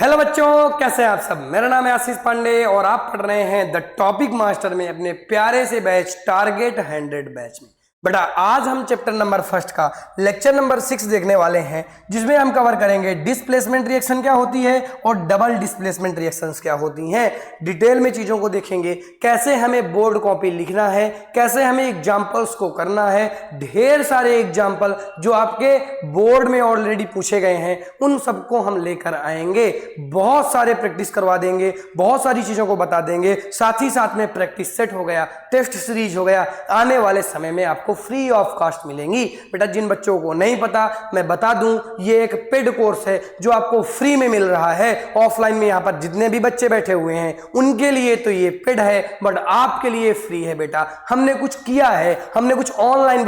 Hello बच्चों, कैसे हैं आप सब। मेरा नाम है आशीष पांडे और आप पढ़ रहे हैं द टॉपिक मास्टर में अपने प्यारे से बैच टारगेट 100 बैच में। बेटा आज हम चैप्टर नंबर फर्स्ट का लेक्चर नंबर 6 देखने वाले हैं, जिसमें हम कवर करेंगे डिस्प्लेसमेंट रिएक्शन क्या होती है और डबल डिस्प्लेसमेंट रिएक्शंस क्या होती हैं। डिटेल में चीज़ों को देखेंगे, कैसे हमें बोर्ड कॉपी लिखना है, कैसे हमें एग्जाम्पल्स को करना है। ढेर सारे एग्जाम्पल जो आपके बोर्ड में ऑलरेडी पूछे गए हैं उन सबको हम लेकर आएंगे। बहुत सारे प्रैक्टिस करवा देंगे, बहुत सारी चीज़ों को बता देंगे। साथ ही साथ में प्रैक्टिस सेट हो गया, टेस्ट सीरीज हो गया, आने वाले समय में आपको फ्री ऑफ कॉस्ट मिलेंगी। बेटा जिन बच्चों को नहीं पता मैं बता दूं, ये एक पेड कोर्स है जो आपको फ्री में मिल रहा है। ऑफलाइन में यहाँ पर जितने भी बच्चे बैठे हुए हैं उनके लिए तो ये पेड है, बट आपके लिए फ्री है। बेटा हमने कुछ किया है, हमने कुछ ऑनलाइन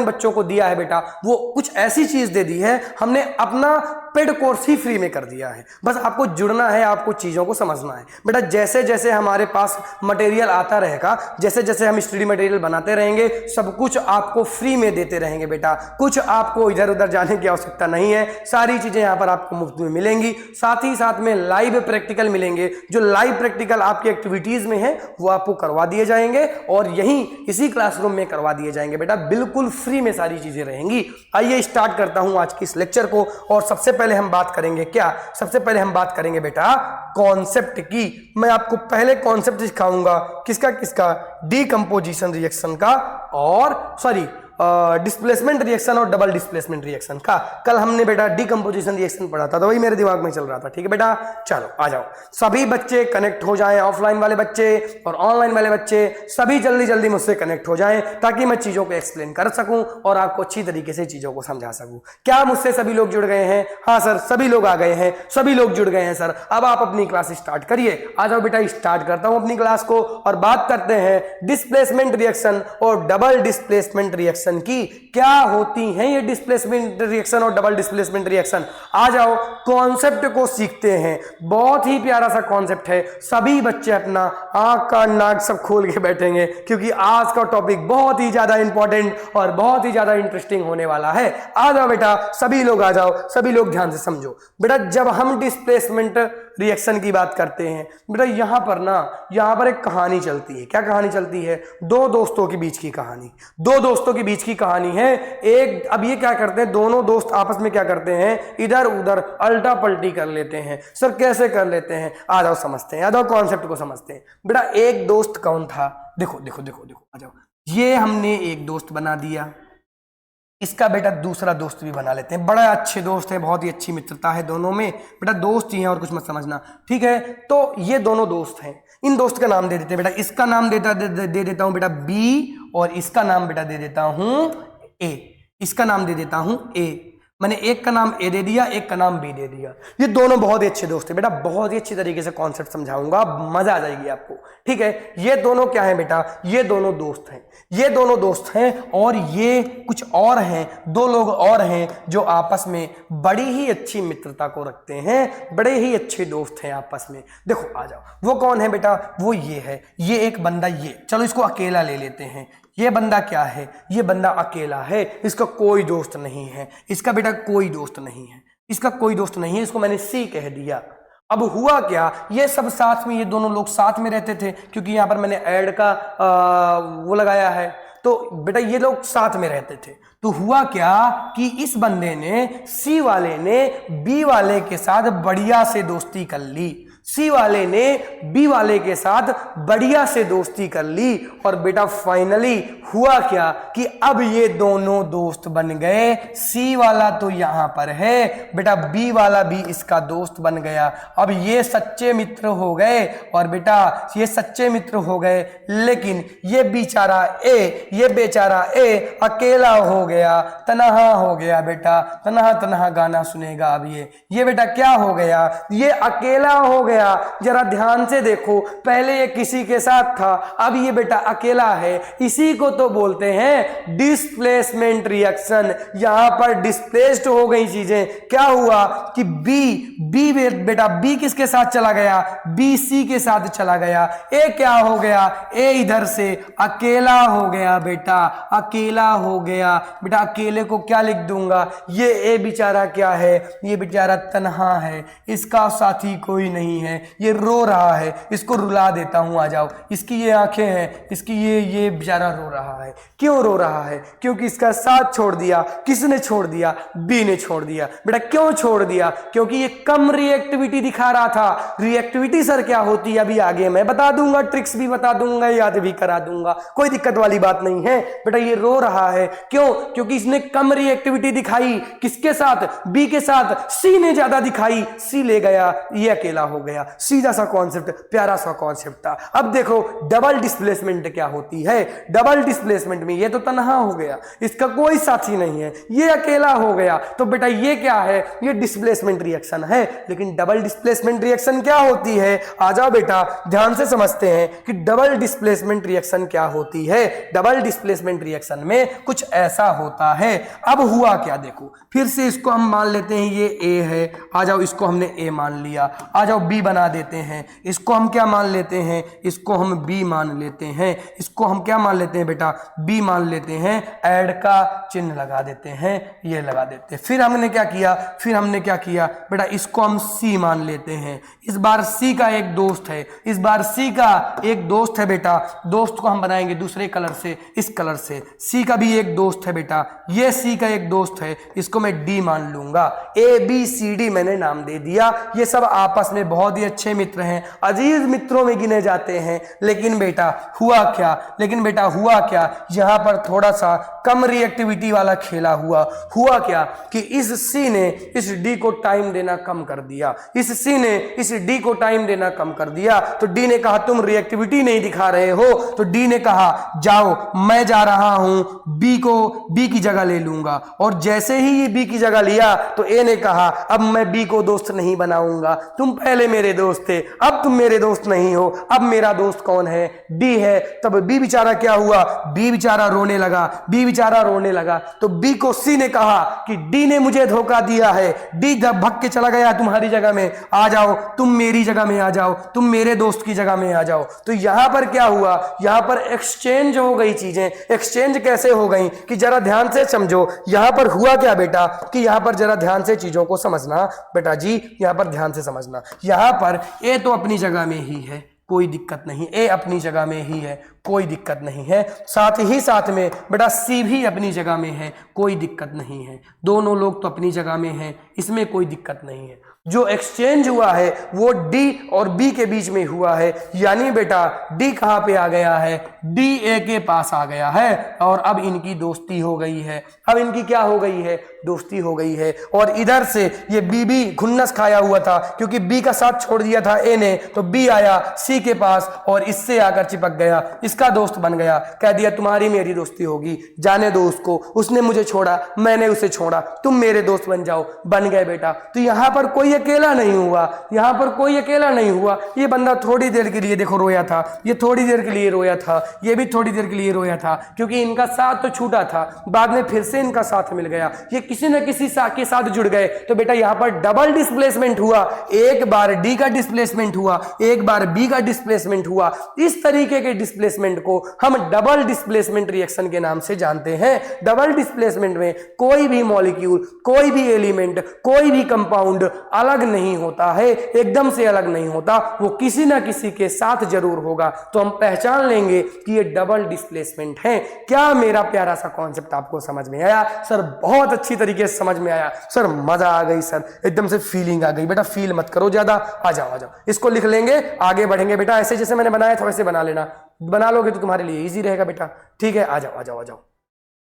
बच्चों को दिया है। बेटा वो कुछ ऐसी चीज दे दी है, हमने अपना पेड कोर्स ही फ्री में कर दिया है। बस आपको जुड़ना है, आपको चीजों को समझना है। बेटा जैसे जैसे हमारे पास मटेरियल आता रहेगा, जैसे जैसे हम स्टडी मटेरियल बनाते रहेंगे, सब कुछ आपको फ्री में देते रहेंगे। बेटा कुछ आपको इधर उधर जाने की आवश्यकता नहीं है, सारी चीजें यहाँ पर आपको मुफ्त में मिलेंगी। साथ ही साथ में लाइव प्रैक्टिकल मिलेंगे, जो लाइव प्रैक्टिकल आपकी एक्टिविटीज में है वो आपको करवा दिए जाएंगे और यहीं इसी क्लासरूम में करवा दिए जाएंगे। बेटा बिल्कुल फ्री में सारी चीजें रहेंगी। आइए स्टार्ट करता हूं आज की इस लेक्चर को। और सबसे पहले हम बात करेंगे क्या, सबसे पहले हम बात करेंगे बेटा कॉन्सेप्ट की। मैं आपको पहले कॉन्सेप्ट सिखाऊंगा, किसका डीकंपोजिशन रिएक्शन का, और डिस्प्लेसमेंट रिएक्शन और डबल डिस्प्लेसमेंट रिएक्शन का। कल हमने बेटा डीकंपोजिशन रिएक्शन पढ़ा था तो वही मेरे दिमाग में चल रहा था। ठीक है बेटा, चलो आ जाओ। सभी बच्चे कनेक्ट हो जाएं, ऑफलाइन वाले बच्चे और ऑनलाइन वाले बच्चे सभी जल्दी जल्दी मुझसे कनेक्ट हो जाएं, ताकि मैं चीजों को एक्सप्लेन कर सकूं और आपको अच्छी तरीके से चीजों को समझा सकूं। क्या मुझसे सभी लोग जुड़ गए हैं? हाँ सर, सभी लोग आ गए हैं, सभी लोग जुड़ गए हैं सर। अब आप अपनी क्लास स्टार्ट करिए। आ जाओ बेटा, स्टार्ट करता हूं अपनी क्लास को और बात करते हैं डिस्प्लेसमेंट रिएक्शन और डबल डिस्प्लेसमेंट रिएक्शन की। क्या होती हैं ये डिस्प्लेसमेंट रिएक्शन और डबल डिस्प्लेसमेंट रिएक्शन? आ जाओ कॉन्सेप्ट को सीखते हैं। बहुत ही प्यारा सा कॉन्सेप्ट है, सभी बच्चे अपना आंख का नाक सब खोल के बैठेंगे, क्योंकि आज का टॉपिक बहुत ही ज्यादा इंपॉर्टेंट और बहुत ही ज्यादा इंटरेस्टिंग होने वाला है। आ जाओ बेटा, सभी लोग आ जाओ, सभी लोग ध्यान से समझो। बेटा जब हम डिस्प्लेसमेंट रिएक्शन की बात करते हैं बेटा, यहां पर एक कहानी चलती है। क्या कहानी चलती है? दो दोस्तों के बीच की कहानी। दो दोस्तों के बीच की कहानी है। अब ये क्या करते हैं, दोनों दोस्त आपस में क्या करते हैं, इधर उधर अल्टा पल्टी कर लेते हैं। सर कैसे कर लेते हैं? आ जाओ समझते हैं, आ जाओ कॉन्सेप्ट को समझते हैं। बेटा एक दोस्त कौन था? देखो देखो देखो देखो, आ जाओ। ये हमने एक दोस्त बना दिया, इसका बेटा दूसरा दोस्त भी बना लेते हैं। बड़ा अच्छे दोस्त है, बहुत ही अच्छी मित्रता है दोनों में। बेटा दोस्त ही हैं और कुछ मत समझना, ठीक है। तो ये दोनों दोस्त हैं, इन दोस्त का नाम दे देते हैं। बेटा इसका नाम दे देता हूं बेटा बी, और इसका नाम बेटा दे देता हूं ए। इसका नाम दे देता हूं ए। मैंने एक का नाम ए दे दिया, एक का नाम बी दे दिया। ये दोनों बहुत ही अच्छे दोस्त हैं। बेटा बहुत ही अच्छी तरीके से कॉन्सेप्ट समझाऊंगा, मजा आ जाएगी आपको, ठीक है। ये दोनों क्या है बेटा? ये दोनों दोस्त हैं, ये दोनों दोस्त हैं और ये कुछ और हैं, दो लोग और हैं जो आपस में बड़ी ही अच्छी मित्रता को रखते हैं, बड़े ही अच्छे दोस्त हैं आपस में। देखो आ जाओ, वो कौन है बेटा? वो ये है, ये एक बंदा, ये चलो इसको अकेला ले लेते हैं। ये बंदा क्या है? ये बंदा अकेला है, इसका कोई दोस्त नहीं है। इसका बेटा कोई दोस्त नहीं है, इसका कोई दोस्त नहीं है, इसको मैंने सी कह दिया। अब हुआ क्या, ये सब साथ में, ये दोनों लोग साथ में रहते थे, क्योंकि यहां पर मैंने ऐड का वो लगाया है। तो बेटा ये लोग साथ में रहते थे। तो हुआ क्या कि इस बंदे ने, सी वाले ने बी वाले के साथ बढ़िया से दोस्ती कर ली। सी वाले ने बी वाले के साथ बढ़िया से दोस्ती कर ली और बेटा फाइनली हुआ क्या कि अब ये दोनों दोस्त बन गए। सी वाला तो यहां पर है बेटा, बी वाला भी इसका दोस्त बन गया। अब ये सच्चे मित्र हो गए और बेटा ये सच्चे मित्र हो गए, लेकिन ये बेचारा ए अकेला हो गया, तन्हा हो गया। बेटा तन्हा तन्हा गाना सुनेगा अब ये बेटा क्या हो गया, ये अकेला हो गया, जरा ध्यान से देखो, पहले ये किसी के साथ था, अब ये बेटा अकेला है, इसी को तो बोलते हैं डिस्प्लेसमेंट रिएक्शन। यहां पर डिस्प्लेस्ड हो गई चीजें, क्या हुआ कि बी बेटा बी किसके साथ चला गया, बी सी के साथ चला गया, ए क्या हो गया, ए इधर से अकेला हो गया बेटा, अकेला हो गया बेटा। अकेले को क्या लिख दूंगा, ये ए बेचारा क्या है, ये बेचारा तन्हा है, इसका साथी कोई नहीं है, ये रो रहा है, इसको रुला देता हूं, आ जाओ। इसकी ये आंखें हैं, इसकी ये बेचारा रो रहा है। क्यों रो रहा है, क्योंकि इसका साथ छोड़ दिया। किसने छोड़ दिया, बी ने छोड़ दिया बेटा। क्यों छोड़ दिया, क्योंकि ये कम रिएक्टिविटी दिखा रहा था। रिएक्टिविटी सर क्या होती है अभी आगे मैं बता दूंगा, ट्रिक्स भी बता दूंगा, याद भी करा दूंगा, कोई दिक्कत वाली बात नहीं है बेटा। ये रो रहा है क्यों, क्योंकि इसने कम रिएक्टिविटी दिखाई। किसके साथ, बी के साथ। सी ने ज्यादा दिखाई, सी ले गया, ये अकेला हो गया। सीधा सा कॉन्सेप्ट, प्यारा सा कॉन्सेप्ट था। अब देखो डबल डिस्प्लेसमेंट क्या होती है। डबल डिस्प्लेसमेंट में ये तो तन्हा हो गया, इसका कोई साथी नहीं है, ये अकेला हो गया, तो बेटा ये क्या है, ये डिस्प्लेसमेंट रिएक्शन है। लेकिन डबल डिस्प्लेसमेंट रिएक्शन क्या होती है, आ जाओ बेटा ध्यान से समझते हैं कि डबल डिस्प्लेसमेंट रिएक्शन क्या होती है। डबल डिस्प्लेसमेंट रिएक्शन में कुछ ऐसा होता है। अब हुआ क्या, देखो फिर से इसको हम मान लेते हैं ये ए है, आ जाओ इसको हमने ए मान लिया, आ जाओ बी बना देते हैं, इसको हम क्या मान लेते हैं, इसको हम बी मान लेते हैं, इसको हम क्या मान लेते हैं बेटा, बी मान लेते हैं। ऐड का चिन्ह लगा देते हैं, ये लगा देते हैं। फिर हमने क्या किया, फिर हमने क्या किया बेटा, इसको हम सी मान लेते हैं। इस बार सी का एक दोस्त है, इस बार सी का एक दोस्त है बेटा। दोस्त को हम बनाएंगे दूसरे कलर से, इस कलर से। सी का भी एक दोस्त है बेटा, ये सी का एक दोस्त है, इसको मैं डी मान लूंगा। ए बी सी डी मैंने नाम दे दिया। ये सब आपस में बहुत ही अच्छे मित्र हैं, अजीज मित्रों में गिने जाते हैं। लेकिन बेटा हुआ क्या, लेकिन बेटा हुआ क्या, यहां पर थोड़ा सा कम रिएक्टिविटी वाला खेला हुआ। हुआ क्या कि इस सी ने इस डी को टाइम देना कम कर दिया, इस सी ने इस डी को टाइम देना कम कर दिया। तो डी ने कहा तुम रिएक्टिविटी नहीं दिखा रहे हो, तो डी ने कहा जाओ मैं जा रहा हूं, बी को बी की जगह ले लूंगा। और जैसे ही ये बी की जगह लिया तो ए ने कहा अब मैं बी को दोस्त नहीं बनाऊंगा, तुम पहले मेरे दोस्त थे, अब तुम मेरे दोस्त नहीं हो, अब मेरा दोस्त कौन है, डी है। तब बी बेचारा क्या हुआ, बी बेचारा रोने लगा, बी बेचारा रोने लगा। तो बी को सी ने कहा कि डी ने मुझे धोखा दिया है, डी भग के चला गया तुम्हारी जगह में, आ जाओ तुम मेरी जगह में आ जाओ, तुम मेरे दोस्त की जगह में आ जाओ। तो यहां पर क्या हुआ, यहां पर एक्सचेंज हो गई चीजें। एक्सचेंज कैसे हो गई कि जरा ध्यान से समझो। यहां पर हुआ क्या बेटा कि यहां पर जरा ध्यान से चीजों को समझना बेटा जी, यहां पर ध्यान से समझना। यहां पर ए तो अपनी जगह में ही है, कोई दिक्कत नहीं, ए अपनी जगह में ही है, कोई दिक्कत नहीं है। साथ ही साथ में बेटा सी भी अपनी जगह में है, कोई दिक्कत नहीं है। दोनों लोग तो अपनी जगह में हैं, इसमें कोई दिक्कत नहीं है। जो एक्सचेंज हुआ है वो डी और बी के बीच में हुआ है। यानी बेटा डी कहां पे आ गया है, डी ए के पास आ गया है, और अब इनकी दोस्ती हो गई है। अब इनकी क्या हो गई है, दोस्ती हो गई है। और इधर से ये बी भी खुन्नस खाया हुआ था, क्योंकि बी का साथ छोड़ दिया था ए ने, तो बी आया सी के पास और इससे आकर चिपक गया, इसका दोस्त बन गया। कह दिया तुम्हारी मेरी दोस्ती होगी, जाने दो उसको, उसने मुझे छोड़ा, मैंने उसे छोड़ा, तुम मेरे दोस्त बन जाओ। बन गए बेटा। तो यहां पर कोई अकेला नहीं हुआ, यहां पर कोई अकेला नहीं हुआ। ये बंदा थोड़ी देर के लिए देखो रोया था, ये थोड़ी देर के लिए रोया था, ये भी थोड़ी देर के लिए रोया था, क्योंकि इनका साथ तो छूटा था, बाद में फिर से इनका साथ मिल गया, ये किसी न किसी के साथ जुड़ गए। तो बेटा यहां पर डबल डिस्प्लेसमेंट हुआ, एक बार डी का डिस्प्लेसमेंट हुआ, एक बार बी का डिस्प्लेसमेंट हुआ। इस तरीके के डिस्प्लेसमेंट को हम डबल डिस्प्लेसमेंट रिएक्शन के नाम से जानते हैं। डबल डिस्प्लेसमेंट में कोई भी मॉलिक्यूल, कोई भी एलिमेंट, कोई भी कंपाउंड अलग नहीं होता है, एकदम से अलग नहीं होता, वो किसी ना किसी के साथ जरूर होगा। तो हम पहचान लेंगे कि ये डबल डिस्प्लेसमेंट है। क्या मेरा प्यारा सा कॉन्सेप्ट आपको समझ में आया सर? बहुत अच्छी तरीके से समझ में आया सर, मजा आ गई सर, एकदम से फीलिंग आ गई। बेटा फील मत करो ज्यादा, आ जाओ आ जाओ, इसको लिख लेंगे, आगे बढ़ेंगे बेटा। ऐसे जैसे मैंने बनाया था वैसे बना लेना, बना लोगे तो तुम्हारे लिए इजी रहेगा बेटा। ठीक है, आ जाओ आ जाओ आ जाओ।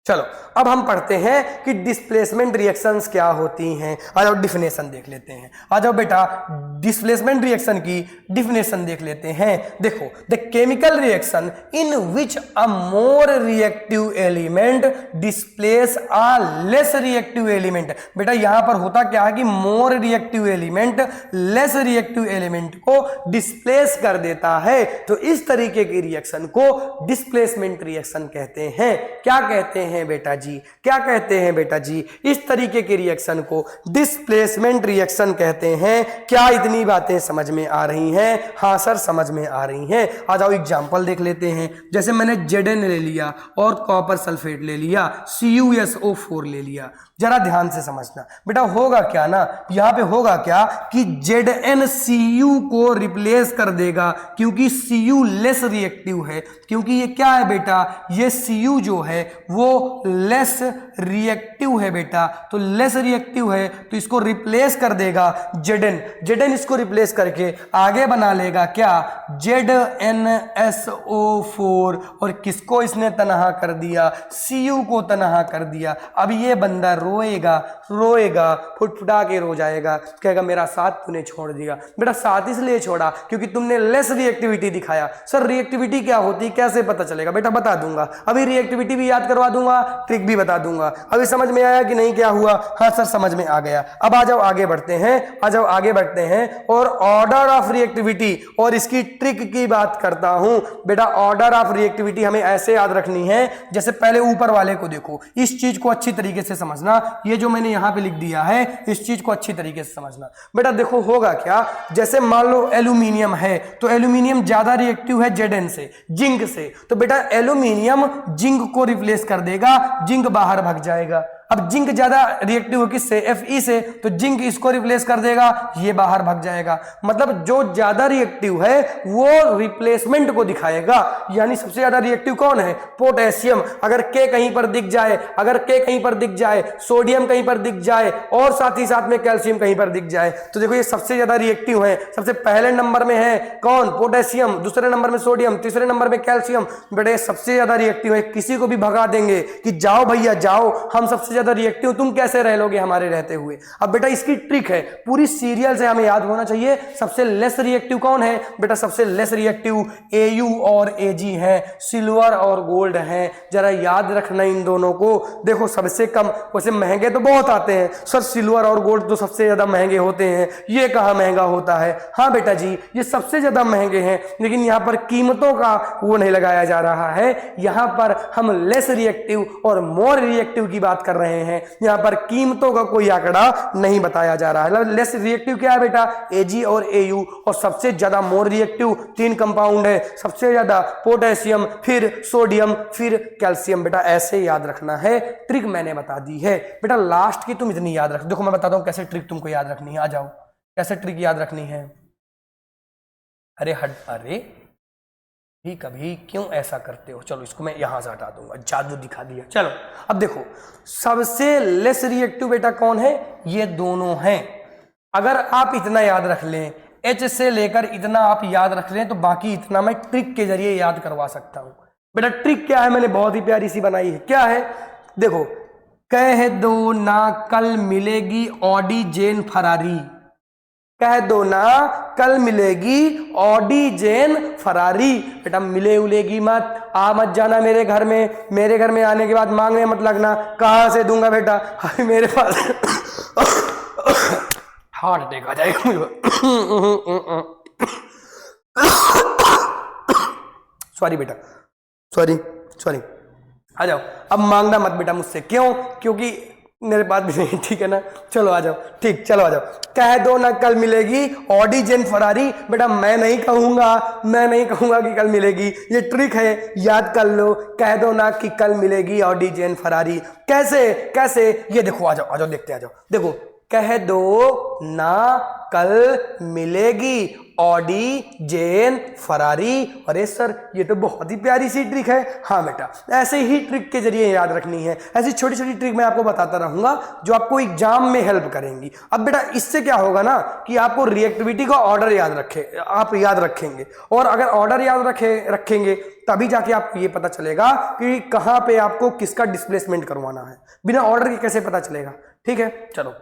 चलो अब हम पढ़ते हैं कि डिस्प्लेसमेंट रिएक्शंस क्या होती हैं। आ जाओ डिफिनेशन देख लेते हैं। आ जाओ बेटा डिस्प्लेसमेंट रिएक्शन की डिफिनेशन देख लेते हैं। देखो the chemical reaction in which a more reactive element displace a less reactive element. बेटा यहां पर होता क्या है कि more reactive element less reactive element को डिस्प्लेस कर देता है, तो इस तरीके की रिएक्शन को डिस्प्लेसमेंट रिएक्शन कहते हैं। क्या कहते हैं बेटा जी, क्या कहते हैं बेटा जी? इस तरीके के रिएक्शन को डिस्प्लेसमेंट रिएक्शन कहते हैं। क्या इतनी बातें समझ में आ रही हैं? हाँ सर समझ में आ रही हैं। आ जाओ एग्जांपल देख लेते हैं। जैसे मैंने Zn ले लिया और कॉपर सल्फेट ले लिया, CuSO4 ले लिया। जरा ध्यान से समझना बेटा, होगा क्या ना, यहां पे होगा क्या कि ZnCu को रिप्लेस कर देगा, क्योंकि Cu लेस रिएक्टिव है। क्योंकि ये क्या है बेटा, ये Cu जो है वो लेस रिएक्टिव है बेटा, तो लेस रिएक्टिव है तो इसको रिप्लेस कर देगा Zn इसको रिप्लेस करके आगे बना लेगा क्या, ZnSO4, और किसको इसने तनहा कर दिया, Cu को तनहा कर दिया। अब ये बंदा रोएगा, रोएगा, फुटफुटा के रो जाएगा, कहेगा मेरा साथ तूने छोड़ दिया। बेटा साथ इसलिए छोड़ा क्योंकि तुमने लेस रिएक्टिविटी दिखाया। सर रिएक्टिविटी क्या होती है, कैसे पता चलेगा? बेटा बता दूंगा, अभी रिएक्टिविटी भी याद करवा दूंगा, ट्रिक भी बता दूंगा। अभी समझ में आया कि नहीं क्या हुआ? हाँ सर समझ में आ गया। अब आ जाओ आगे बढ़ते हैं, आ जाओ आगे बढ़ते हैं और ऑर्डर ऑफ रिएक्टिविटी और इसकी ट्रिक की बात करता हूं। बेटा ऑर्डर ऑफ रिएक्टिविटी हमें ऐसे याद रखनी है, जैसे पहले ऊपर वाले को देखो, इस चीज को अच्छी तरीके से समझना। ये जो मैंने यहां पे लिख दिया है इस चीज को अच्छी तरीके से समझना। बेटा देखो होगा क्या, जैसे मान लो एल्यूमिनियम है तो एल्यूमिनियम ज्यादा रिएक्टिव है Zn से, जिंक से, तो बेटा एल्यूमिनियम जिंक को रिप्लेस कर देगा, जिंक बाहर भाग जाएगा। अब जिंक ज्यादा रिएक्टिव है किससे, Fe से, तो जिंक इसको रिप्लेस कर देगा, ये बाहर भाग जाएगा। मतलब जो ज्यादा रिएक्टिव है वो रिप्लेसमेंट को दिखाएगा। यानी सबसे ज्यादा रिएक्टिव कौन है, पोटेशियम। अगर K कहीं पर दिख जाए, अगर K कहीं पर दिख जाए, सोडियम कहीं पर दिख जाए और साथ ही साथ में कैल्शियम कहीं पर दिख जाए, तो देखो ये सबसे ज्यादा रिएक्टिव है। सबसे पहले नंबर में है कौन, पोटेशियम, दूसरे नंबर में सोडियम, तीसरे नंबर में कैल्शियम। बेटा सबसे ज्यादा रिएक्टिव है, किसी को भी भगा देंगे कि जाओ भैया जाओ, हम सबसे ज्यादा रिएक्टिव, तुम कैसे रह लोगे हमारे रहते हुए। अब बेटा इसकी ट्रिक है, पूरी सीरियल से हमें याद होना चाहिए। सबसे लेस रिएक्टिव कौन है बेटा, सबसे लेस रिएक्टिव Au और Ag है, सिल्वर और गोल्ड है। जरा याद रखना इन दोनों को। देखो सबसे कम, वैसे महंगे तो बहुत आते हैं सर, सिल्वर और गोल्ड तो सबसे ज्यादा महंगे होते हैं, ये कहां महंगा होता है? हाँ बेटा जी ये सबसे ज्यादा महंगे हैं, लेकिन यहां पर कीमतों का वो नहीं लगाया जा रहा है। यहां पर हम लेस रिएक्टिव और मोर रिएक्टिव की बात कर रहे हैं, यहां पर कीमतों का कोई आंकड़ा नहीं बताया जा रहा है। लेस रिएक्टिव क्या है बेटा, Ag और Au, और सबसे ज्यादा मोर रिएक्टिव 3 कंपाउंड है, सबसे ज्यादा पोटेशियम, फिर सोडियम, फिर कैल्शियम। बेटा ऐसे याद रखना है, ट्रिक मैंने बता दी है। बेटा लास्ट की तुम इतनी याद रख, देखो मैं बताता हूं कैसे ट्रिक तुमको याद रखनी है। आ जाओ कैसे ट्रिक याद रखनी है। अरे अरे भी कभी क्यों ऐसा करते हो? चलो इसको मैं यहां से हटा दूंगा, जादू दिखा दिया। चलो अब देखो सबसे लेस रिएक्टिव बेटा कौन है, ये दोनों हैं। अगर आप इतना याद रख लें, H से लेकर इतना आप याद रख लें, तो बाकी इतना मैं ट्रिक के जरिए याद करवा सकता हूं। बेटा ट्रिक क्या है, मैंने बहुत ही प्यारी सी बनाई है। क्या है देखो, कह दो ना कल मिलेगी ऑडी जेन फरारी, कह दो ना कल मिलेगी ऑडी जेन फरारी। बेटा मिले उलेगी मत, आ मत जाना मेरे घर में आने के बाद मांगने मत लगना, कहां से दूंगा बेटा, मेरे पास हार्ट अटैक आ जाएगा मुझे। सॉरी बेटा, सॉरी। आ जाओ, अब मांगना मत बेटा मुझसे, क्यों? क्योंकि मेरे पास भी नहीं, ठीक है ना। चलो आ जाओ, ठीक, चलो आ जाओ। कह दो ना कल मिलेगी ऑडी जेन फरारी। बेटा मैं नहीं कहूंगा कि कल मिलेगी, ये ट्रिक है, याद कर लो। कह दो ना कि कल मिलेगी ऑडी जेन फरारी। कैसे ये देखो, आ जाओ देखते, आ जाओ देखो, कह दो ना कल मिलेगी ऑडी, जेन, फरारी। अरे सर ये तो बहुत ही प्यारी सी ट्रिक है। हाँ बेटा, ऐसे ही ट्रिक के जरिए याद रखनी है। ऐसी छोटी छोटी ट्रिक मैं आपको बताता रहूंगा जो आपको एग्जाम में हेल्प करेंगी। अब बेटा इससे क्या होगा ना कि आपको रिएक्टिविटी का ऑर्डर आप याद रखेंगे, और अगर ऑर्डर याद रखेंगे तभी जाके आपको ये पता चलेगा कि कहां पे आपको किसका डिस्प्लेसमेंट करवाना है। बिना ऑर्डर के कैसे पता चलेगा? ठीक है, चलो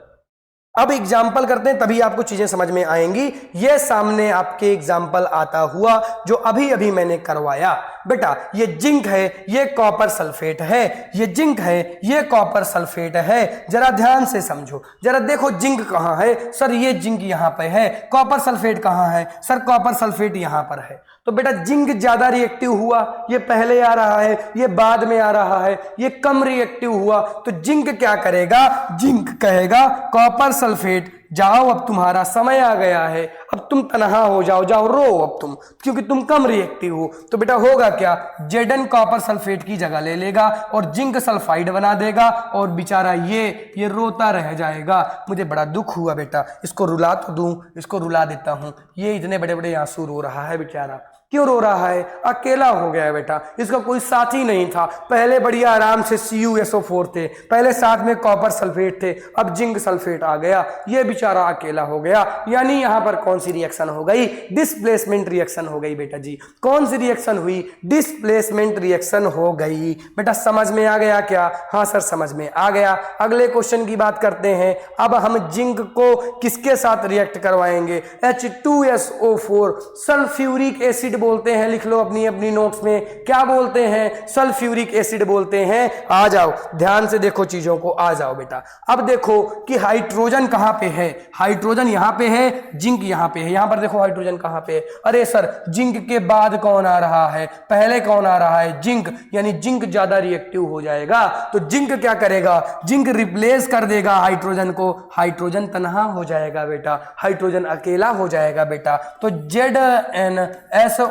अब एग्जाम्पल करते हैं, तभी आपको चीजें समझ में आएंगी। ये सामने आपके एग्जाम्पल आता हुआ जो अभी अभी मैंने करवाया। बेटा ये जिंक है, ये कॉपर सल्फेट है, ये जिंक है, ये कॉपर सल्फेट है। जरा ध्यान से समझो, जरा देखो जिंक कहां है? सर ये जिंक यहां पे है। कॉपर सल्फेट कहां है? सर कॉपर सल्फेट यहां पर है। तो बेटा जिंक ज्यादा रिएक्टिव हुआ, ये पहले आ रहा है, ये बाद में आ रहा है, ये कम रिएक्टिव हुआ। तो जिंक क्या करेगा? जिंक कहेगा कॉपर सल्फेट जाओ, अब तुम्हारा समय आ गया है, अब तुम तनहा हो जाओ, जाओ रो अब तुम, क्योंकि तुम कम रिएक्टिव हो। तो बेटा होगा क्या? जेडन कॉपर सल्फेट की जगह ले लेगा और जिंक सल्फाइड बना देगा, और बेचारा ये रोता रह जाएगा। मुझे बड़ा दुख हुआ बेटा, इसको रुला तो दूं, इसको रुला देता हूं। ये इतने बड़े बड़े आंसू रो रहा है बेचारा। क्यों रो रहा है? अकेला हो गया है बेटा, इसका कोई साथी नहीं था। पहले बढ़िया आराम से CuSO4 थे, पहले साथ में कॉपर सल्फेट थे, अब जिंक सल्फेट आ गया, ये बेचारा अकेला हो गया। यानी यहां पर कौन सी रिएक्शन हो गई? डिस्प्लेसमेंट रिएक्शन हो गई बेटा जी। कौन सी रिएक्शन हुई? डिस्प्लेसमेंट रिएक्शन हो गई। बेटा समझ में आ गया क्या? हाँ सर समझ में आ गया। अगले क्वेश्चन की बात करते हैं। अब हम जिंक को किसके साथ रिएक्ट करवाएंगे? H2SO4 सल्फ्यूरिक एसिड बोलते हैं। लिख लो अपनी अपनी नोट्स में, क्या बोलते हैं? सल्फ्यूरिक एसिड बोलते हैं। आ जाओ ध्यान से देखो चीजों को, आ जाओ बेटा। अब देखो कि हाइड्रोजन कहां पे है? हाइड्रोजन यहां पे है, जिंक यहां पे है। यहां पर देखो हाइड्रोजन कहां पे है? अरे सर जिंक के बाद कौन आ रहा है? पहले कौन आ रहा है? जिंक। यानी जिंक ज्यादा रिएक्टिव हो जाएगा। तो जिंक क्या करेगा? जिंक रिप्लेस कर देगा हाइड्रोजन को। हाइड्रोजन तनहा हो जाएगा बेटा, हाइड्रोजन अकेला हो जाएगा बेटा। तो ZnSO4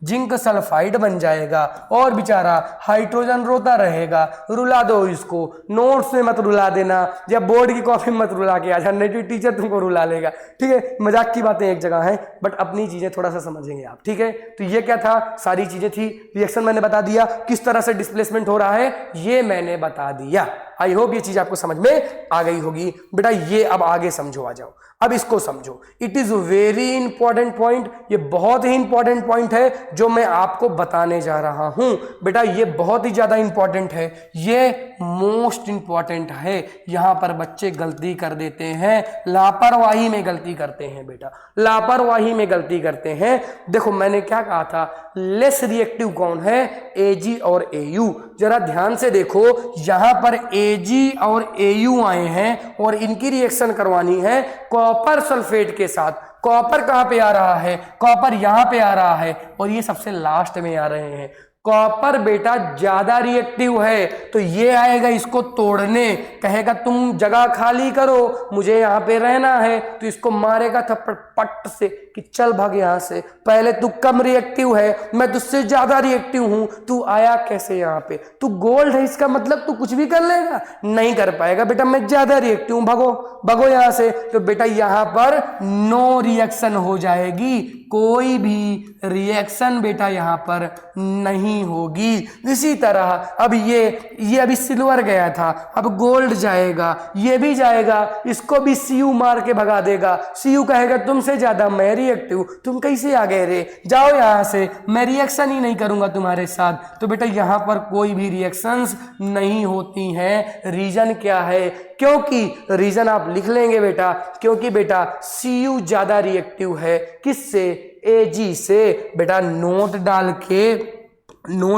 जिंक सल्फाइड बन जाएगा, और बेचारा हाइड्रोजन रोता रहेगा। रुला दो इसको, नोट्स में मत रुला देना, या बोर्ड की कॉपी में मत रुला के आ जाना, नहीं तो टीचर तुमको रुला लेगा। ठीक है, मजाक की बातें एक जगह है, बट अपनी चीजें थोड़ा सा समझेंगे आप। ठीक है, तो ये क्या था? सारी चीजें थी। रिएक्शन मैंने बता दिया, किस तरह से डिस्प्लेसमेंट हो रहा है ये मैंने बता दिया। आई होप ये चीज आपको समझ में आ गई होगी। बेटा ये अब आगे समझो, आ जाओ अब इसको समझो। It is very important point, ये बहुत ही इंपॉर्टेंट पॉइंट है जो मैं आपको बताने जा रहा हूं। बेटा ये बहुत ही ज्यादा इंपॉर्टेंट है, ये मोस्ट इंपॉर्टेंट है। यहां पर बच्चे गलती कर देते हैं, लापरवाही में गलती करते हैं बेटा, लापरवाही में गलती करते हैं। देखो मैंने क्या कहा था, लेस रिएक्टिव कौन है? Ag और Au। जरा ध्यान से देखो, यहां पर Ag और Au आए हैं और इनकी रिएक्शन करवानी है कॉपर सल्फेट के साथ। कॉपर कहां पे आ रहा है? कॉपर यहां पे आ रहा है, और ये सबसे लास्ट में आ रहे हैं। कॉपर बेटा ज्यादा रिएक्टिव है, तो ये आएगा इसको तोड़ने, कहेगा तुम जगह खाली करो, मुझे यहां पे रहना है। तो इसको मारेगा थप्पड़ पट से कि चल भाग यहां से, पहले तू कम रिएक्टिव है, मैं तुझसे ज्यादा रिएक्टिव हूं, तू आया कैसे यहां पे? तू गोल्ड है, इसका मतलब तू कुछ भी कर लेगा? नहीं कर पाएगा बेटा, मैं ज्यादा रिएक्टिव हूं, भागो भागो यहां से। तो बेटा यहां पर नो रिएक्शन हो जाएगी, कोई भी रिएक्शन बेटा यहां पर नहीं होगी। इसी तरह अब ये अभी सिल्वर गया था, अब गोल्ड जाएगा, ये भी जाएगा, इसको भी Cu मार के भगा देगा। Cu कहेगा तुमसे ज्यादा मैं रिएक्टिव, तुम कैसे आ गए रे, जाओ यहां से, मैं रिएक्शन ही नहीं करूंगा तुम्हारे साथ। तो बेटा यहां पर कोई भी रिएक्शंस नहीं होती हैं। रीजन क्या है? क्योंकि रीजन आप लिख लेंगे बेटा, क्योंकि बेटा Cu ज्यादा रिएक्टिव है किससे? Ag से। बेटा नोट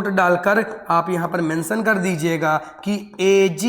डालकर आप यहां पर मेंशन कर दीजिएगा कि Ag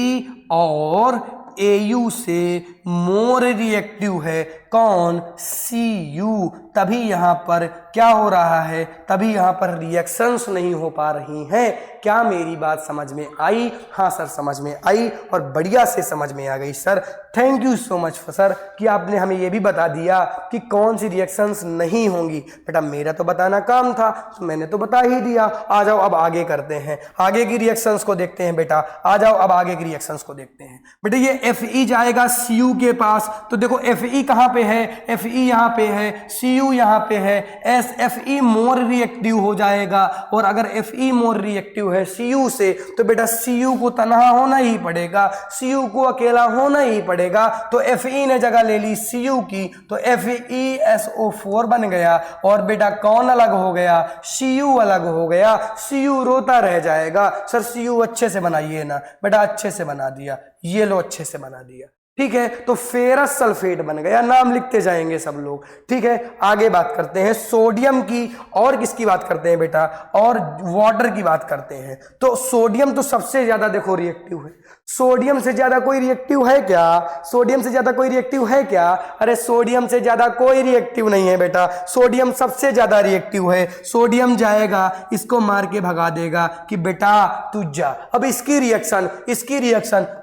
और Au से मोर रिएक्टिव है कौन? Cu। तभी यहां पर क्या हो रहा है? तभी यहां पर रिएक्शंस नहीं हो पा रही हैं। क्या मेरी बात समझ में आई? हाँ सर समझ में आई, और बढ़िया से समझ में आ गई sir. Thank you so much sir कि आपने हमें यह भी बता दिया कि कौन सी रिएक्शंस नहीं होंगी। बेटा मेरा तो बताना काम था, तो मैंने तो बता ही दिया। आ जाओ अब आगे करते हैं, आगे की रिएक्शंस को देखते हैं बेटा। आ जाओ अब आगे की रिएक्शंस को देखते हैं। बेटा ये Fe जाएगा Cu के पास, तो देखो Fe कहाँ पे है, Fe यहाँ पे है, Cu यहाँ पे है, Fe मोर रिएक्टिव हो जाएगा, और अगर Fe मोर रिएक्टिव है Cu से तो बेटा Cu को तनहा होना ही पड़ेगा, Cu को अकेला होना ही पड़ेगा, तो Fe ने जगह ले ली Cu की, तो FeSO4 बन गया, और बेटा कौन अलग हो गया, Cu अलग हो गया, Cu रोता रह जाएगा। सर Cu अच्छे से बनाइए ना बेटा, अच्छे से बना दिया, ये लो अच्छे से बना दिया, ठीक है। तो फेरस सल्फेट बन गया, नाम लिखते जाएंगे सब लोग, ठीक है। आगे बात करते हैं सोडियम की, और किसकी बात करते हैं बेटा, और वाटर की बात करते हैं। तो सोडियम तो सबसे ज्यादा देखो रिएक्टिव है, सोडियम से ज्यादा कोई रिएक्टिव है क्या, सोडियम से ज्यादा कोई रिएक्टिव है क्या, अरे सोडियम से ज्यादा कोई रिएक्टिव नहीं है बेटा, सोडियम सबसे ज्यादा रिएक्टिव है। सोडियम जाएगा, इसको मार के भगा देगा कि बेटा तू जा। अब इसकी रिएक्शन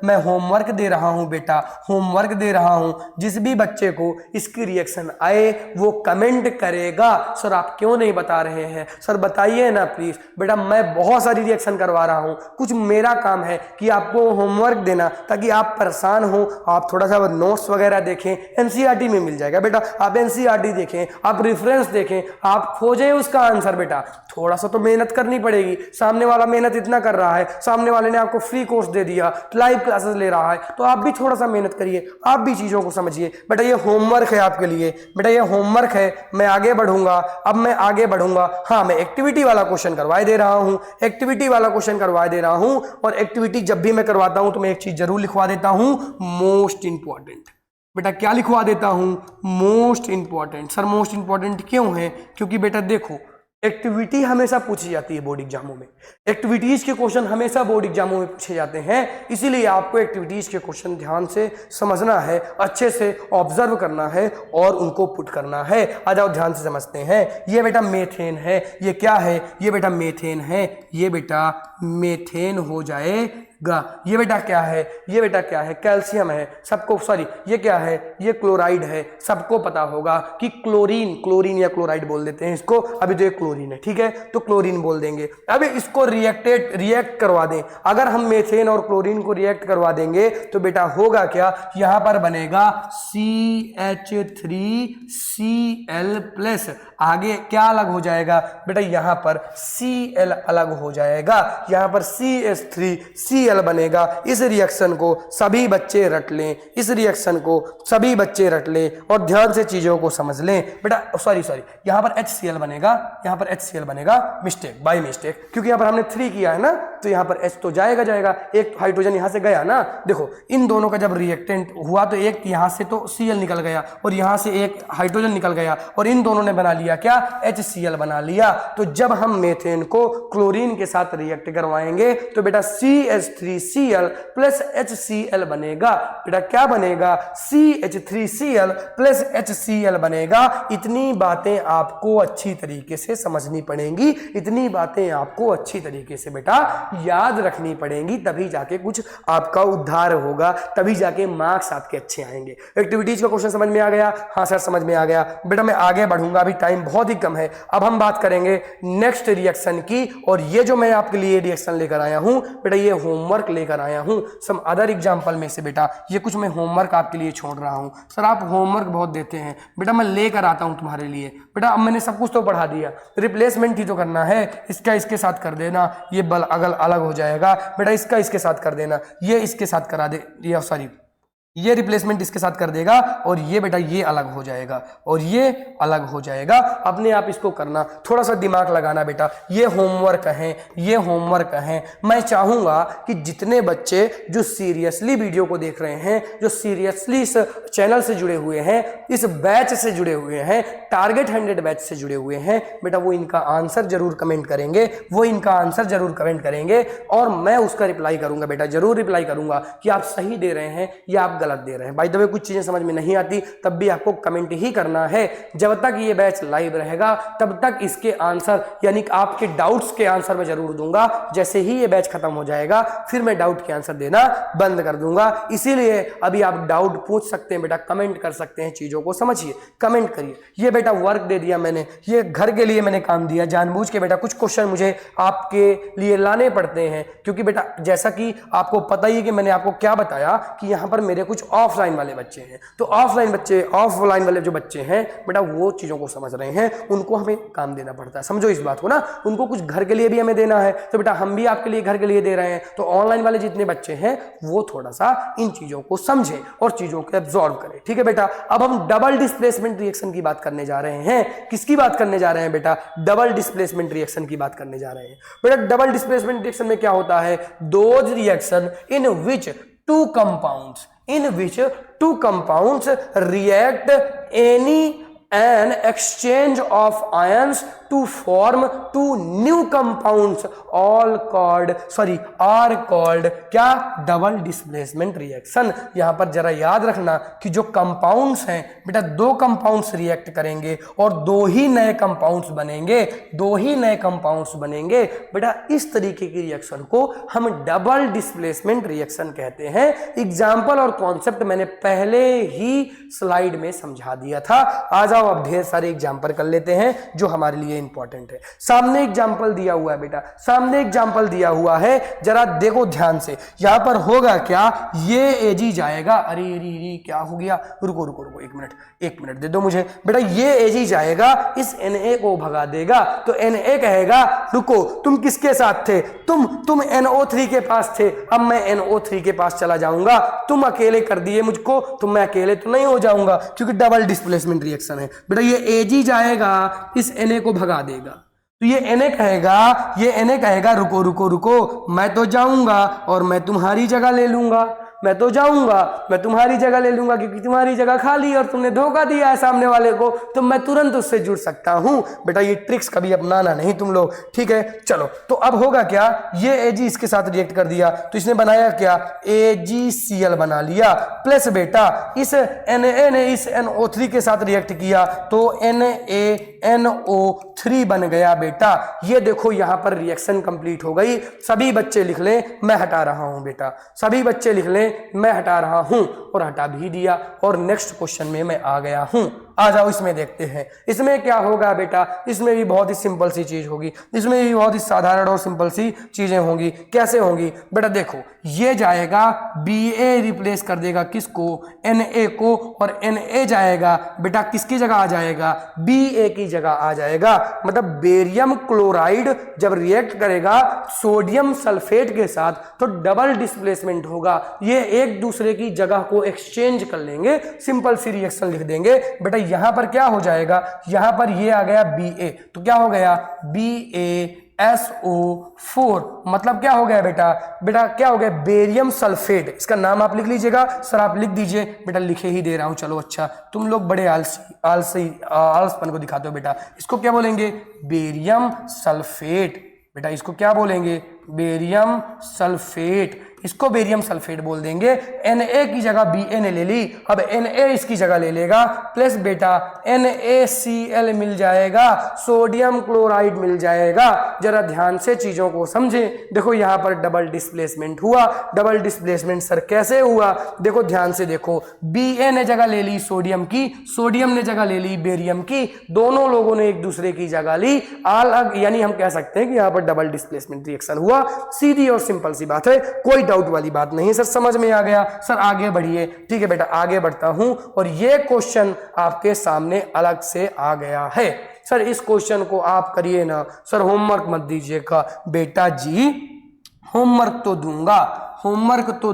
मैं होमवर्क दे रहा हूं बेटा, होमवर्क दे रहा हूं, जिस भी बच्चे को इसकी रिएक्शन आए वो कमेंट करेगा। सर आप क्यों नहीं बता रहे हैं, सर बताइए ना प्लीज। बेटा मैं बहुत सारी रिएक्शन करवा रहा हूं, कुछ मेरा काम है कि आपको होमवर्क देना, ताकि आप परेशान हो, आप थोड़ा सा नोट्स वगैरह देखें, एनसीईआरटी में मिल जाएगा बेटा, आप एनसीईआरटी देखें, आप रेफरेंस देखें, आप खोजें उसका आंसर। बेटा थोड़ा सा तो मेहनत करनी पड़ेगी, सामने वाला मेहनत इतना कर रहा है, सामने वाले ने आपको फ्री कोर्स दे दिया, लाइव क्लासेस ले रहा है, तो आप भी थोड़ा सा मेहनत करिए, आप भी चीजों को समझिए। बेटा ये होमवर्क है आपके लिए, बेटा ये होमवर्क है, मैं आगे बढ़ूंगा, अब मैं आगे बढ़ूंगा। हाँ मैं एक्टिविटी वाला क्वेश्चन करवाए दे रहा हूं, एक्टिविटी वाला क्वेश्चन करवाए दे रहा हूं, और एक्टिविटी जब भी मैं करवाता हूं तो मैं एक चीज जरूर लिखवा देता हूं, मोस्ट इंपॉर्टेंट। बेटा क्या लिखवा देता हूं, most important. Sir most important क्यों है, क्योंकि बेटा देखो एक्टिविटी हमेशा पूछी जाती है बोर्ड एग्जामों में, एक्टिविटीज के क्वेश्चन हमेशा बोर्ड एग्जामों में पूछे जाते हैं, इसीलिए आपको एक्टिविटीज के क्वेश्चन ध्यान से समझना है, अच्छे से ऑब्जर्व करना है और उनको पुट करना है। आ जाओ ध्यान से समझते हैं। ये बेटा मेथेन है, ये क्या है, ये बेटा मेथेन है, ये बेटा मेथेन हो जाएगा। ये बेटा क्या है, ये बेटा क्या है, कैल्शियम है सबको, सॉरी ये क्या है, ये क्लोराइड है, सबको पता होगा कि क्लोरीन या क्लोराइड बोल देते हैं इसको, अभी तो ये क्लोरीन है, ठीक है, तो क्लोरीन बोल देंगे। अभी इसको रिएक्ट करवा दें, अगर हम मेथेन और क्लोरीन को रिएक्ट करवा देंगे तो बेटा होगा क्या, यहां पर बनेगा CH3Cl+, आगे क्या अलग हो जाएगा बेटा, यहां पर Cl अलग हो जाएगा, यहां पर CH3Cl बनेगा। इस रिएक्शन को सभी बच्चे रट लें, इस रिएक्शन को सभी बच्चे रट लें और ध्यान से चीजों को समझ लें। बेटा सॉरी यहां पर HCl बनेगा, यहां पर HCl बनेगा, मिस्टेक बाय मिस्टेक, क्योंकि यहां पर हमने 3 किया है ना, तो यहां पर H तो जाएगा, एक हाइड्रोजन यहां से गया ना। देखो इन दोनों का जब रिएक्टेंट हुआ तो एक यहां से तो Cl निकल गया और यहां से एक हाइड्रोजन निकल गया, और इन दोनों ने बना लिया क्या, HCl बना लिया। तो जब हम मेथेन को क्लोरीन के साथ रिएक्ट करवाएंगे तो बेटा CH3Cl plus HCl बनेगा। बेटा क्या बनेगा, CH3Cl plus HCl बनेगा। इतनी बातें आपको अच्छी तरीके से समझनी पड़ेंगी, इतनी बातें आपको अच्छी तरीके से बेटा याद रखनी पड़ेंगी, तभी जाके कुछ आपका उद्धार होगा, तभी जाके मार्क्स आपके अच्छे आएंगे। एक्टिविटीज का क्वेश्चन समझ में आ गया, हाँ सर समझ में आ गया। बेटा मैं आगे बढ़ूंगा, अभी टाइम बहुत ही कम है। अब हम बात करेंगे नेक्स्ट रिएक्शन की, और ये जो मैं आपके लिए रिएक्शन लेकर आया हूं बेटा, ये होमवर्क लेकर आया हूं सम अदर एग्जाम्पल में से। बेटा ये कुछ मैं होमवर्क आपके लिए छोड़ रहा हूं। सर आप होमवर्क बहुत देते हैं, बेटा मैं लेकर आता हूं तुम्हारे लिए। बेटा अब मैंने सब कुछ तो पढ़ा दिया, रिप्लेसमेंट ही तो करना है, इसका इसके साथ कर देना, ये बल अगल अलग हो जाएगा। बेटा इसका इसके साथ कर देना, ये इसके साथ करा दे, या सॉरी ये रिप्लेसमेंट इसके साथ कर देगा, और ये बेटा ये अलग हो जाएगा और ये अलग हो जाएगा। अपने आप इसको करना, थोड़ा सा दिमाग लगाना बेटा, ये होमवर्क है, ये होमवर्क है। मैं चाहूंगा कि जितने बच्चे जो सीरियसली वीडियो को देख रहे हैं, जो सीरियसली इस चैनल से जुड़े हुए हैं, इस बैच से जुड़े हुए हैं, टारगेट 100 बैच से जुड़े हुए हैं, बेटा वो इनका आंसर जरूर कमेंट करेंगे, वो इनका आंसर जरूर कमेंट करेंगे, और मैं उसका रिप्लाई करूंगा बेटा, जरूर रिप्लाई करूंगा कि आप सही दे रहे हैं या आप गलत दे रहे हैं। बाय द वे कुछ चीजें समझ में नहीं आती तब भी आपको कमेंट ही करना है। जब तक ये बैच लाइव रहेगा तब तक इसके आंसर यानी आपके डाउट्स के आंसर मैं जरूर दूंगा। जैसे ही ये बैच खत्म हो जाएगा फिर मैं डाउट के आंसर देना बंद कर दूंगा। इसीलिए अभी आप डाउट पूछ सकते हैं बेटा, कमेंट कर सकते हैं, चीजों को समझिए, कमेंट करिए। ये बेटा वर्क दे दिया मैंने, ये घर के लिए मैंने काम दिया जानबूझ के बेटा। कुछ क्वेश्चन मुझे आपके लिए लाने पड़ते हैं क्योंकि बेटा जैसा कि आपको पता ही है कि मैंने आपको क्या बताया कि यहाँ पर मेरे कुछ ऑफलाइन वाले बच्चे हैं, तो ऑफलाइन वाले जो बच्चे हैं बेटा वो चीजों को समझ रहे हैं, उनको हमें काम देना पड़ता है। समझो इस बात को ना, उनको कुछ घर के लिए भी हमें देना है तो बेटा हम भी आपके लिए घर के लिए दे रहे हैं। तो ऑनलाइन वाले जितने बच्चे हैं वो थोड़ा सा इन चीजों को समझें और चीजों को एब्जॉर्व करें। ठीक है बेटा, अब हम डबल डिस्प्लेसमेंट रिएक्शन की बात करने जा रहे हैं। किसकी बात करने जा रहे हैं बेटा? डबल डिस्प्लेसमेंट रिएक्शन की बात करने जा रहे हैं बेटा। डबल डिस्प्लेसमेंट रिएक्शन में क्या होता है? Those reaction in which two compounds react an exchange of ions to form two new compounds are called क्या? Double displacement reaction. यहां पर जरा याद रखना कि जो कंपाउंड्स हैं बेटा, दो कंपाउंड्स रिएक्ट करेंगे और दो ही नए कंपाउंड्स बनेंगे बेटा। इस तरीके की रिएक्शन को हम डबल डिस्प्लेसमेंट रिएक्शन कहते हैं। एग्जाम्पल और कॉन्सेप्ट मैंने पहले ही स्लाइड में समझा दिया था। आ जाओ अब ढेर सारे एग्जाम्पल कर लेते हैं जो हमारे लिए इंपॉर्टेंट है। सामने एग्जाम्पल दिया हुआ है बेटा, सामने एग्जाम्पल दिया हुआ है, जरा देखो ध्यान से। यहां पर होगा क्या? ये एजी जाएगा, अरे क्या हो गया? रुको एक मिनट दे दो मुझे बेटा। ये एजी जाएगा, इस Na को भगा देगा तो Na कहेगा रुको, तुम किसके साथ थे? तुम NO3 के पास थे, अब मैं NO3 के पास चला जाऊंगा। तुम अकेले कर दिए मुझको, तो मैं अकेले तो नहीं हो जाऊंगा क्योंकि डबल डिस्प्लेसमेंट रिएक्शन है बेटा। ये एजी जाएगा, इस Na को भगा देगा तो ये Na कहेगा रुको, मैं तो जाऊंगा और मैं तुम्हारी जगह ले लूंगा। मैं तुम्हारी जगह ले लूंगा क्योंकि तुम्हारी जगह खाली और तुमने धोखा दिया है सामने वाले को, तो मैं तुरंत उससे जुड़ सकता हूं बेटा। ये ट्रिक्स कभी अपनाना नहीं तुम लोग, ठीक है? चलो, तो अब होगा क्या? ये Ag इसके साथ रिएक्ट कर दिया तो इसने बनाया क्या? AgCl बना लिया, प्लस बेटा इस Na ने इस NO3 के साथ रिएक्ट किया तो NaNO3 बन गया बेटा। ये देखो यहां पर रिएक्शन कंप्लीट हो गई। सभी बच्चे लिख लें, मैं हटा रहा हूं बेटा, सभी बच्चे लिख लें, मैं हटा रहा हूं, और हटा भी दिया। और नेक्स्ट क्वेश्चन में मैं आ गया हूं। आ जाओ इसमें देखते हैं इसमें क्या होगा बेटा। इसमें भी बहुत ही सिंपल सी चीज होगी, इसमें भी बहुत ही साधारण और सिंपल सी चीजें होंगी। कैसे होंगी बेटा? देखो, ये जाएगा Ba रिप्लेस कर देगा किसको? Na को, और Na जाएगा बेटा किसकी जगह आ जाएगा? Ba की जगह आ जाएगा। मतलब बेरियम क्लोराइड जब रिएक्ट करेगा सोडियम सल्फेट के साथ तो डबल डिस्प्लेसमेंट होगा। ये एक दूसरे की जगह को एक्सचेंज कर लेंगे, सिंपल सी रिएक्शन लिख देंगे बेटा। यहां पर क्या हो जाएगा? यहां पर ये आ गया Ba, तो क्या हो गया? BaSO4 मतलब क्या हो गया बेटा? क्या हो गया? Barium sulphate. इसका नाम आप लिख लीजिएगा, सर आप लिख दीजिए बेटा। लिखे ही दे रहा हूं, चलो अच्छा। तुम लोग बड़े आलसपन को दिखाते हो बेटा। इसको क्या बोलेंगे? बेरियम सल्फेट बेटा। इसको क्या बोलेंगे? Barium sulphate. इसको बेरियम सल्फेट बोल देंगे। Na की जगह Ba ने ले ली, अब Na इसकी जगह ले लेगा, प्लस बेटा NaCl मिल जाएगा, सोडियम क्लोराइड मिल जाएगा। जरा ध्यान से चीजों को समझें। देखो यहां पर डबल डिस्प्लेसमेंट हुआ। डबल डिस्प्लेसमेंट सर कैसे हुआ? देखो ध्यान से देखो, Ba ने जगह ले ली सोडियम की, सोडियम ने जगह ले ली बेरियम की, दोनों लोगों ने एक दूसरे की जगह ली अलग, यानी हम कह सकते हैं कि यहां पर डबल डिस्प्लेसमेंट रिएक्शन हुआ। सीधी और सिंपल सी बात है, कोई डाउट वाली बात नहीं। सर समझ में आ गया? सर आगे बढ़िए। ठीक है बेटा, आगे बढ़ता हूं और ये क्वेश्चन आपके सामने अलग से आ गया है। सर इस क्वेश्चन को आप करिए ना। सर होमवर्क मत दीजिएगा बेटा जी, होमवर्क तो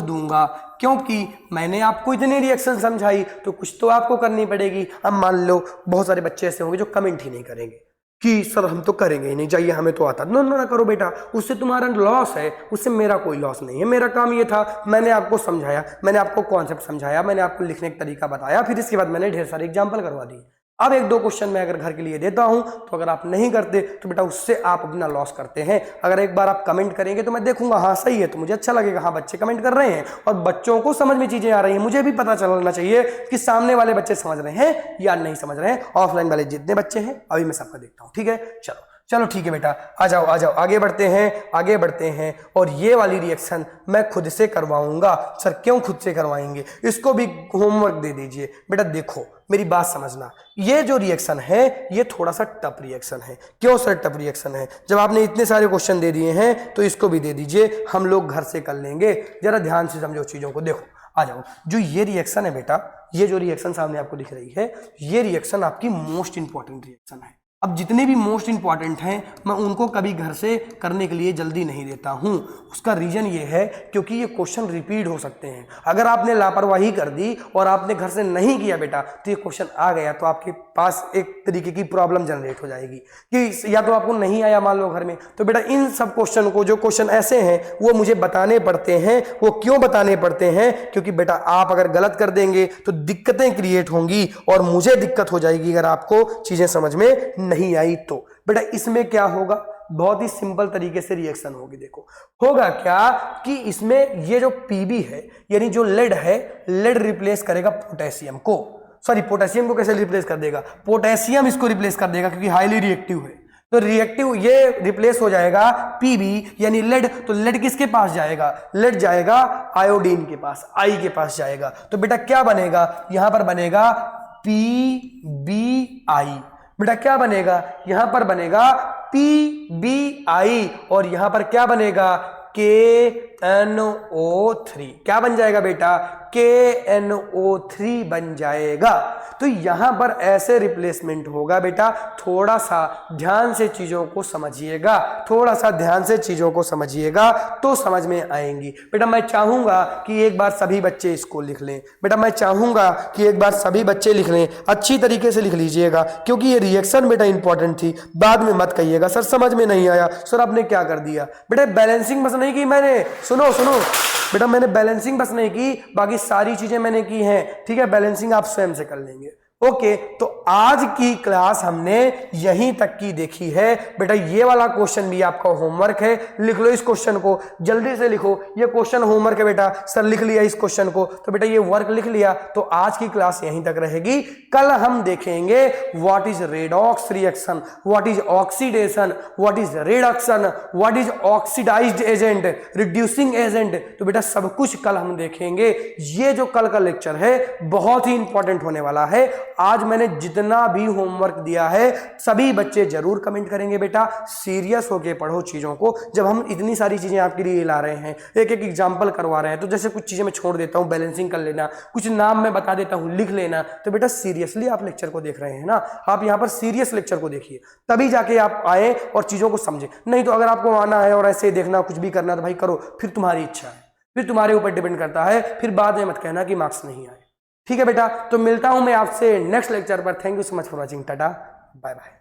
दूंगा क्योंकि मैंने आपको इतनी रिएक्शन समझाई तो कुछ तो आपको करनी पड़ेगी। अब मान लो बहुत सारे बच्चे ऐसे होंगे जो कमेंट ही नहीं करेंगे कि सर हम तो करेंगे ही नहीं, चाहिए हमें तो आता। ना करो बेटा, उससे तुम्हारा लॉस है, उससे मेरा कोई लॉस नहीं है। मेरा काम ये था, मैंने आपको समझाया, मैंने आपको कॉन्सेप्ट समझाया, मैंने आपको लिखने का तरीका बताया, फिर इसके बाद मैंने ढेर सारे एग्जाम्पल करवा दिए। अब एक दो क्वेश्चन मैं अगर घर के लिए देता हूं तो अगर आप नहीं करते तो बेटा उससे आप अपना लॉस करते हैं। अगर एक बार आप कमेंट करेंगे तो मैं देखूंगा हाँ सही है, तो मुझे अच्छा लगेगा, हाँ बच्चे कमेंट कर रहे हैं और बच्चों को समझ में चीजें आ रही हैं। मुझे भी पता चलना चाहिए कि सामने वाले बच्चे समझ रहे हैं या नहीं समझ रहे हैं। ऑफलाइन वाले जितने बच्चे हैं अभी मैं सबका देखता हूँ, ठीक है। चलो चलो ठीक है बेटा, आ जाओ आगे बढ़ते हैं। और ये वाली रिएक्शन मैं खुद से करवाऊंगा। सर क्यों खुद से करवाएंगे, इसको भी होमवर्क दे दीजिए। बेटा देखो मेरी बात समझना, ये जो रिएक्शन है ये थोड़ा सा टफ रिएक्शन है। क्यों सर टफ रिएक्शन है, जब आपने इतने सारे क्वेश्चन दे दिए हैं तो इसको भी दे दीजिए, हम लोग घर से कर लेंगे। जरा ध्यान से समझो चीजों को। देखो आ जाओ, जो ये रिएक्शन है बेटा, ये जो रिएक्शन सामने आपको दिख रही है, ये रिएक्शन आपकी मोस्ट इंपॉर्टेंट रिएक्शन है। अब जितने भी मोस्ट इंपॉर्टेंट हैं मैं उनको कभी घर से करने के लिए जल्दी नहीं देता हूं। उसका रीजन ये है क्योंकि ये क्वेश्चन रिपीट हो सकते हैं। अगर आपने लापरवाही कर दी और आपने घर से नहीं किया बेटा तो ये क्वेश्चन आ गया तो आपके पास एक तरीके की प्रॉब्लम जनरेट हो जाएगी कि या तो आपको नहीं आया मान लो घर में, तो बेटा इन सब क्वेश्चन को, जो क्वेश्चन ऐसे हैं वो मुझे बताने पड़ते हैं। वो क्यों बताने पड़ते हैं, क्योंकि बेटा आप अगर गलत कर देंगे तो दिक्कतें क्रिएट होंगी और मुझे दिक्कत हो जाएगी अगर आपको चीजें समझ में नहीं आई तो। बेटा इसमें क्या होगा, बहुत ही सिंपल तरीके से रिएक्शन होगी। देखो होगा क्या कि इसमें ये जो पीबी है यानी जो लेड है, लेड रिप्लेस करेगा पोटेशियम को। सॉरी पोटेशियम को कैसे रिप्लेस कर देगा, पोटेशियम इसको रिप्लेस कर देगा क्योंकि हाईली रिएक्टिव है। तो रिएक्टिव ये रिप्लेस हो जाएगा पीबी यानी लेड। तो लेड किसके पास जाएगा, लेड जाएगा आयोडीन के पास, आई के पास जाएगा। तो बेटा क्या बनेगा, यहां पर बनेगा PbI। बेटा क्या बनेगा, यहां पर बनेगा PbI और यहां पर क्या बनेगा KNO3। क्या बन जाएगा बेटा, KNO3 बन जाएगा। तो यहां पर ऐसे रिप्लेसमेंट होगा बेटा। थोड़ा सा ध्यान से चीजों को समझिएगा, थोड़ा सा ध्यान से चीजों को समझिएगा तो समझ में आएंगी। बेटा मैं चाहूंगा कि एक बार सभी बच्चे इसको लिख लें। बेटा मैं चाहूंगा कि एक बार सभी बच्चे लिख लें, अच्छी तरीके से लिख लीजिएगा क्योंकि ये रिएक्शन बेटा इंपॉर्टेंट थी। बाद में मत कहिएगा सर समझ में नहीं आया, सर आपने क्या कर दिया। बेटा बैलेंसिंग बस नहीं की मैंने, सुनो बेटा मैंने बैलेंसिंग बस नहीं की, बाकी सारी चीजें मैंने की हैं, ठीक है। बैलेंसिंग आप स्वयं से कर लेंगे। ओके तो आज की क्लास हमने यहीं तक की देखी है। बेटा ये वाला क्वेश्चन भी आपका होमवर्क है, लिख लो इस क्वेश्चन को, जल्दी से लिखो। ये क्वेश्चन होमवर्क है बेटा, सर लिख लिया इस क्वेश्चन को, तो बेटा ये वर्क लिख लिया। तो आज की क्लास यहीं तक रहेगी। कल हम देखेंगे what is redox reaction, what is oxidation, what is reduction, what is oxidised agent, reducing agent. तो बेटा सब कुछ कल हम देखेंगे। ये जो कल का लेक्चर है बहुत ही इंपॉर्टेंट होने वाला है। आज मैंने जितना भी होमवर्क दिया है सभी बच्चे जरूर कमेंट करेंगे। बेटा सीरियस होके पढ़ो चीजों को। जब हम इतनी सारी चीजें आपके लिए ला रहे हैं, एक एक एग्जांपल करवा रहे हैं, तो जैसे कुछ चीजें मैं छोड़ देता हूं, बैलेंसिंग कर लेना, कुछ नाम मैं बता देता हूं लिख लेना। तो बेटा सीरियसली आप लेक्चर को देख रहे हैं ना, आप यहां पर सीरियस लेक्चर को देखिए, तभी जाके आप आए और चीजों को समझे। नहीं तो अगर आपको आना है और ऐसे देखना कुछ भी करना तो भाई करो, फिर तुम्हारी इच्छा है, फिर तुम्हारे ऊपर डिपेंड करता है। फिर बाद में मत कहना कि मार्क्स नहीं आए। ठीक है बेटा, तो मिलता हूं मैं आपसे नेक्स्ट लेक्चर पर। Thank you so much for watching, tata bye bye.